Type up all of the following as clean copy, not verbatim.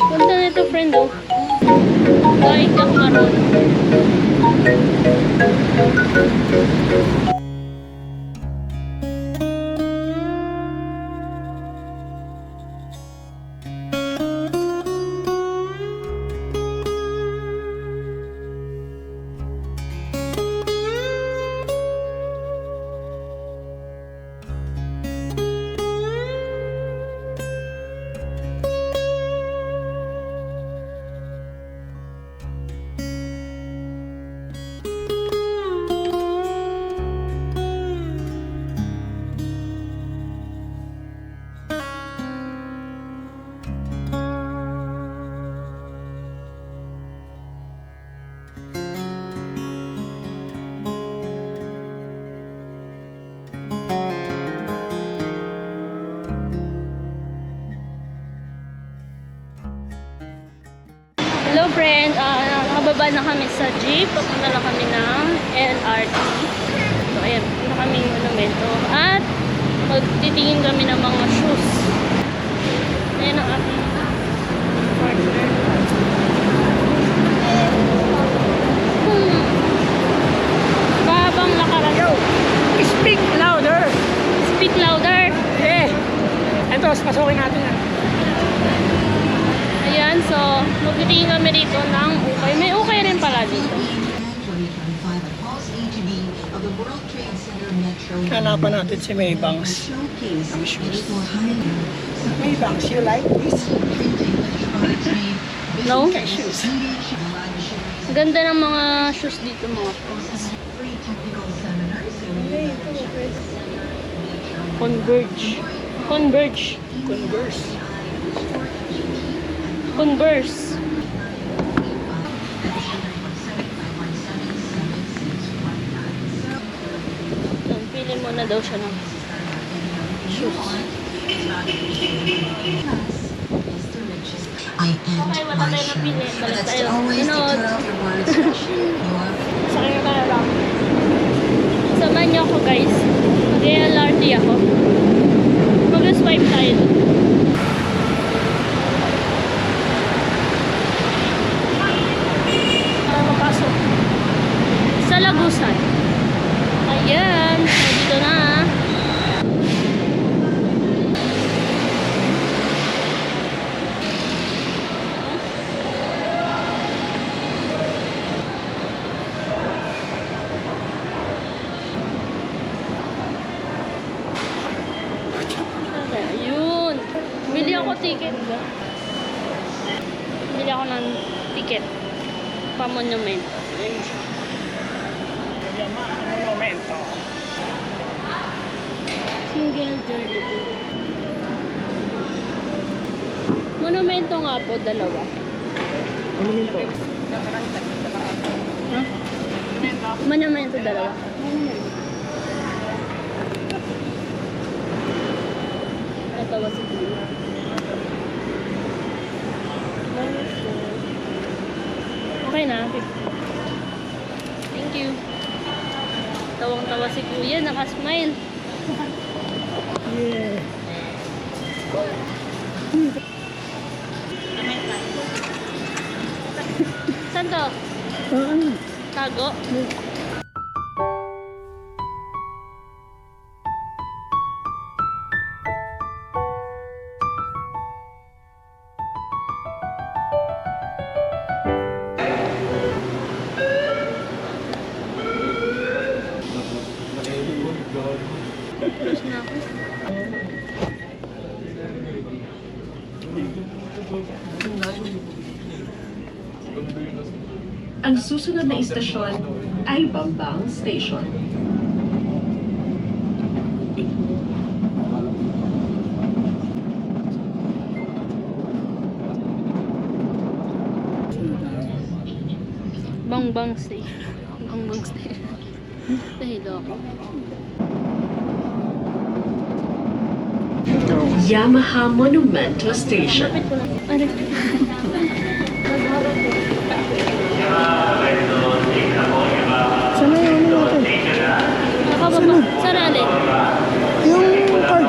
Ganda na ito, friend, oh. White at maroon. Hello friend, nakababa na kami sa jeep. Papunta na kami ng LRT. So ayan, punta kami ng monumento. At magtitingin kami ng mga shoes. Ayan ang aking partner. Babang lakaran. Yo! Speak louder! Speak louder. Eh! Ito, pasukin natin yan. Ayan, so magtitingin kami dito ng ukay. May ukay rin pala dito. Hanapan natin si Maybanks. Ang shoes. Maybanks, you like this? No? Okay, shoes. Ganda ng mga shoes dito, mga friends. Converge. Converge. Converse. Converse. Pili mo na daw siya ng shoes. I Okay, end wala my tayo show. napili. Balik Let's tayo. always take Sunod. care of your words. Your Sakay na tayo lang. Samahan niyo ako, guys. Mag-LRT ako. Mag-swipe tayo. Para mapasok. Sa Lagusan. Ayan. Dito na. Ayun. Bili ako ticket. Bili ako ng ticket. Pa-monument. Monumento. Single journey. Monumento nga po, dalawa. Monumento. Huh? Monumento, dalawa. Natawa si Kuya. Okay na. Thank you. Tawang-tawa si Kuya, nakasmile. Yeah. Saan to? Tago? Tapos na ako. Ang susunod na istasyon ay Bambang Station. Bangbang stay. Bangbang stay. Dahil ako. Yamaha Monumento Station. Lapit ko na. Ano? Sana yung ano natin? Nakababa. Saan alin? Yung card.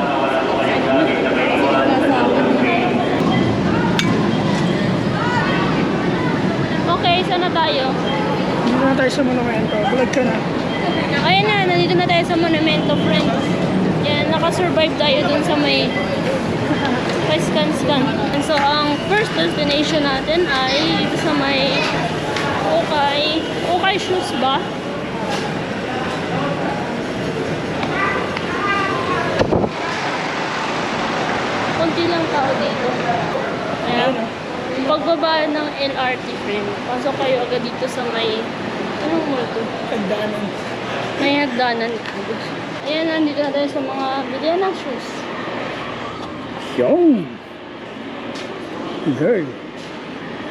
tayo. Dito na tayo sa monumento. Vlog ka na. Ayan na, nandito na tayo sa monumento, friends. Yan, nakasurvive tayo dun sa may Scan. So, ang first destination natin ay dito sa may Okay Shoes ba? Konti lang tao dito. Ayan. Pagbaba ng LRT, friend. Pasok kayo agad dito sa may... Anong mall to? Pagdaanan. May hagdanan. Ayan, nandito na tayo sa mga bilihan ng shoes. Yung! Girl.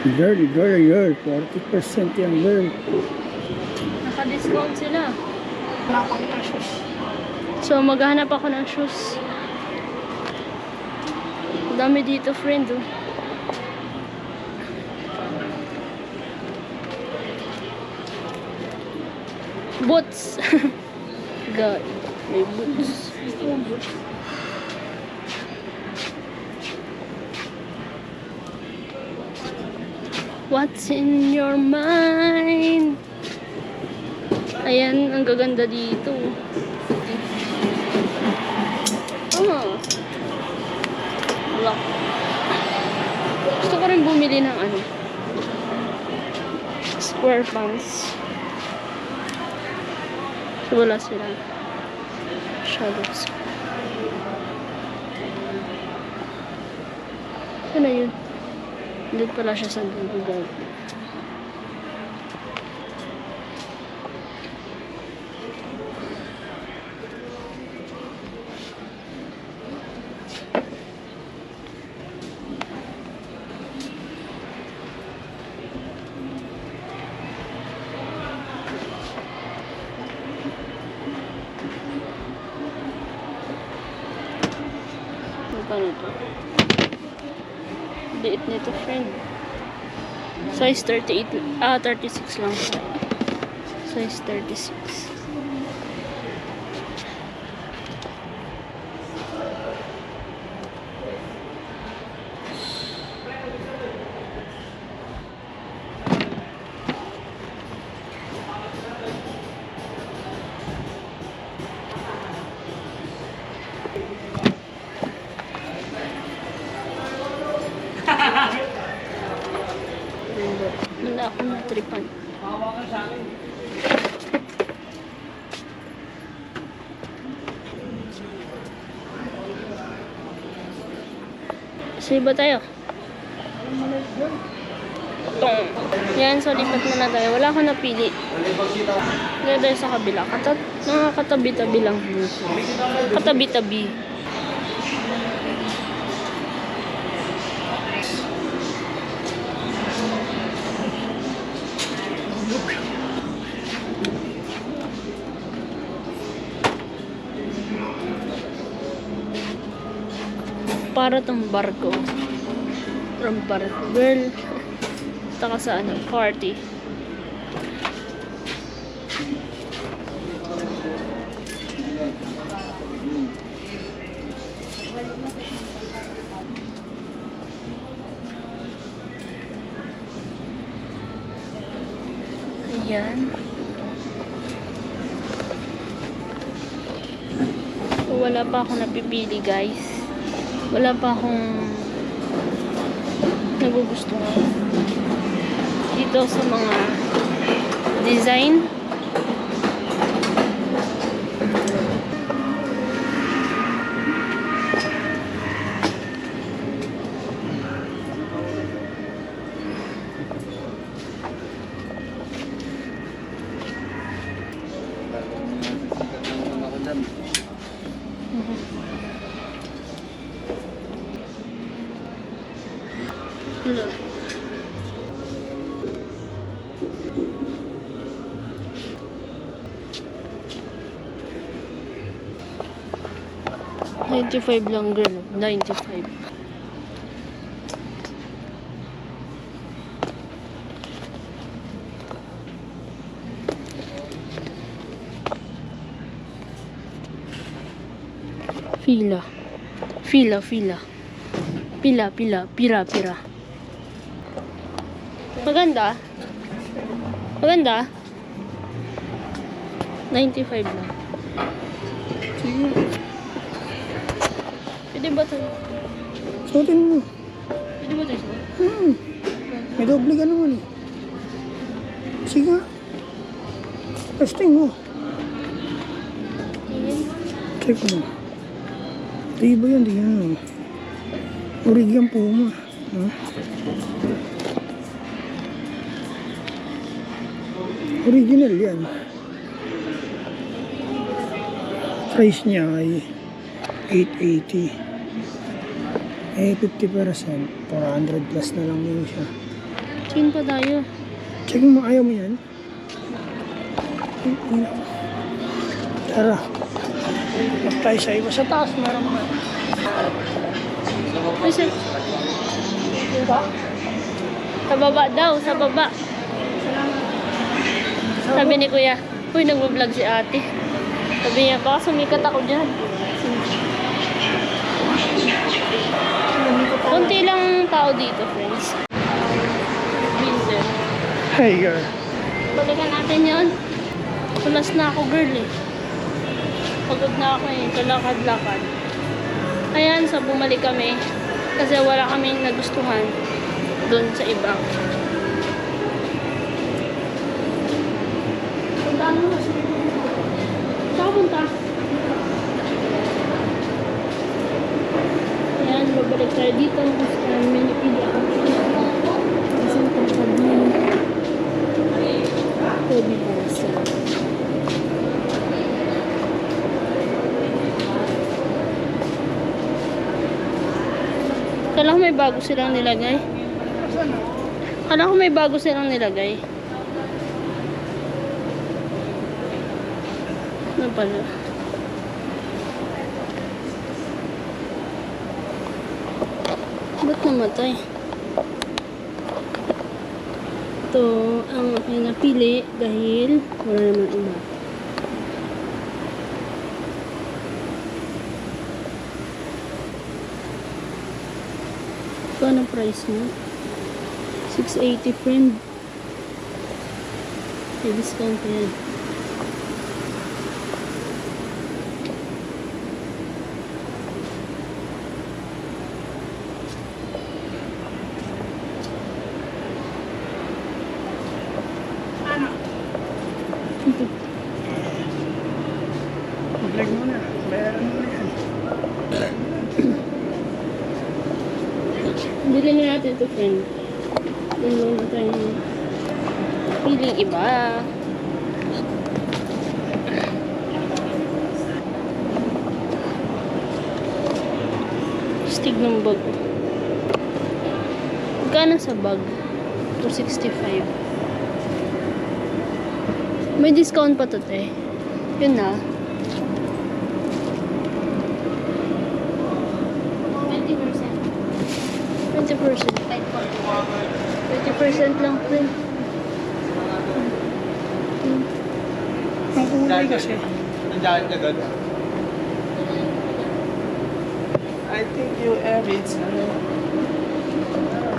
40% yung girl. Naka-discount sila. Wala pa kita shoes. So, maghanap ako ng shoes. Ang dami dito, friend. Oh. Boots. God, may boots. What's in your mind? Ayan, ang gaganda dito. Oh. Wala. Gusto ko rin bumili ng ano. Square pants. So, wala sila. Shadows. Ano yun? Hindi pala siya sa Google. Ano to? Liit nito, friend. Size 36 lang siya. Size 36. Wala ako natripan. Sa iba tayo. Tong. Yan, so lipat na tayo. Wala akong napili. Dito tayo sa kabila. Mga katabi-tabi lang. Katabi-tabi. Para tong barko. From barko. Girl. Taka sa ano, party. Ayan. Wala pa akong napipili, guys. Wala pa akong nagugustuhan dito sa mga design. Look. $95 lang, girl. $95. Fila. Pila. Maganda. Maganda. 95 lang. Sige. Pwede ba ito? Suotin mo. Pwede ba ito? May doble ka naman eh. Sige nga. Testing mo. Check mo. Di ba yan? Di yan. Urig yan Puma. Original yan. Price niya ay 880. Eh, 50%. 400 plus na lang yun siya. Chin pa tayo. Check mo, ayaw mo yan. Tara. Huwag tayo sa iba. Sa taas, meron mo. Ay, sir. Diba? Sa baba daw, sa baba. Sabi ni Kuya, uy, nag-vlog si ate. Sabi niya, baka sumikat ako dyan. Kunti lang tao dito, friends. Winter. Hey, girl. Balikan natin yun. Pulas na ako, girl eh. Pagod na ako eh. Kalakad-lakad. Ayan, so bumalik kami. Kasi wala kaming nagustuhan doon sa iba. Puntaan mo na. Saan punta? Ayan, babalik tayo dito. Kasi may napili ako. Kasi ito sabi Kobe Bosa. Kala ko may bago silang nilagay. Kala ko may bago silang nilagay. Ano pala? Ba't namatay? Ito ang aking napili dahil wala naman iba. Ito anong price mo? 680 friend. May discount yan. Mag-lag mo na. Bayaran mo na yan. Bili na natin ito, friend. Doon muna tayo. Piling iba. Stig ng bag. Magkano sa bag? 265. May discount pa to, te. Yun na. 20%. 20% lang, friend. Ang kulay kasi. Nandiyan ka doon. I think you have it.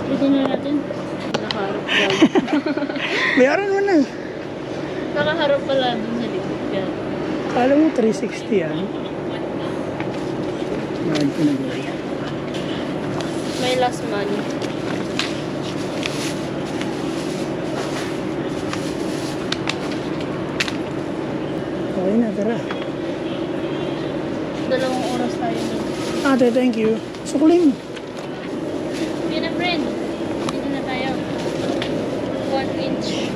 Pwede na natin. Nakaharap lang. Bayaran mo na. Nakaharap pala dun sa likod. Yan. Kala mo 360 yan. Mahal ko na ba yan? May last money. Okay na, tara. 2 oras tayo dun. Ate, thank you. Sukling. Yun na, friend. Dito na tayo. 1 inch.